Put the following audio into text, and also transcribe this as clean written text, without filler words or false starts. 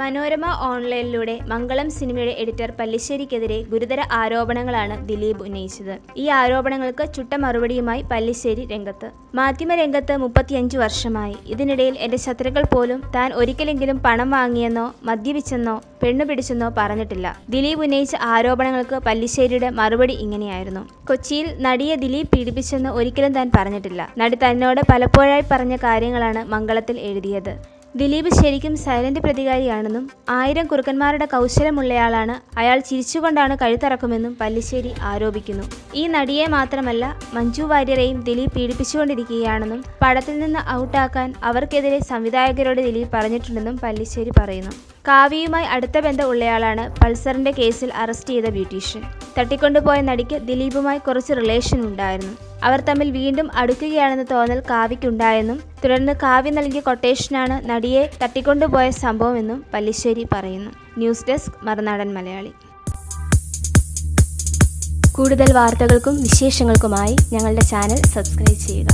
മനോരമ ഓൺലൈനിലൂടെ മംഗളം സിനിമയുടെ എഡിറ്റർ പല്ലിശ്ശേരിക്കെതിരെ ഗുരുതര ആരോപണങ്ങളാണ് ദിലീപ് ഉന്നയിച്ചത്. ഈ ആരോപണങ്ങൾക്ക് ചുട്ട മറുപടിയുമായി പല്ലിശ്ശേരി രംഗത്ത്. മാധ്യമരംഗത്ത് 35 വർഷമായി. ഇതിനിടയിൽ എന്റെ ശത്രുക്കൾ പോലും താൻ ഒരിക്കലെങ്കിലും പണം വാങ്ങിയെന്നോ മദ്യപിച്ചെന്നോ പെണ്ണുപിടിച്ചെന്നോ പറഞ്ഞിട്ടില്ല. ദിലീപ് ഉന്നയിച്ച ആരോപണങ്ങൾക്ക് പല്ലിശ്ശേരിയുടെ മറുപടി ഇങ്ങനെയായിരുന്നു. കൊച്ചിയിൽ നടിയെ ദിലീപ് പീഡിപ്പിച്ചെന്ന് ഒരിക്കലും താൻ പറഞ്ഞിട്ടില്ല. നടി തന്നോട് പലപ്പോഴായി പറഞ്ഞ കാര്യങ്ങളാണ് മംഗളത്തിൽ എഴുതിയത്. ദിലീപ് ശരിക്കും സൈലന്റ് പ്രതികാരിയാണെന്നും 1000 കുറുക്കന്മാരുടെ കൗശലമുള്ളയാളാണ്, അയാൾ ചിരിച്ചുകൊണ്ടാണ് കഴുത്തറക്കുമെന്നും പല്ലിശ്ശേരി ആരോപിക്കുന്നു. ഈ നടിയെ മാത്രമല്ല മഞ്ജു വാര്യരെയും ദിലീപ് പീഡിപ്പിച്ചുകൊണ്ടിരിക്കുകയാണെന്നും പടത്തിൽ നിന്ന് ഔട്ടാക്കാൻ അവർക്കെതിരെ സംവിധായകരോട് ദിലീപ് പറഞ്ഞിട്ടുണ്ടെന്നും പല്ലിശ്ശേരി പറയുന്നു. കാവ്യയുമായി അടുത്ത ബന്ധം ഉള്ളയാളാണ് പൾസറിന്റെ കേസിൽ അറസ്റ്റ് ചെയ്ത ബ്യൂട്ടീഷ്യൻ. തട്ടിക്കൊണ്ടുപോയ നടിക്ക് ദിലീപുമായി കുറച്ച് റിലേഷൻ ഉണ്ടായിരുന്നു. അവർ തമ്മിൽ വീണ്ടും അടുക്കുകയാണെന്ന തോന്നൽ കാവ്യയ്ക്കുണ്ടായെന്നും തുടർന്ന് കാവ്യ നൽകിയ കൊട്ടേഷനാണ് നടിയെ തട്ടിക്കൊണ്ടുപോയ സംഭവമെന്നും പല്ലിശ്ശേരി പറയുന്നു. News desk Marunadan Malayali. കൂടുതൽ വാർത്തകൾക്കും വിശേഷങ്ങൾക്കുമായി ഞങ്ങളുടെ ചാനൽ സബ്സ്ക്രൈബ് ചെയ്യുക.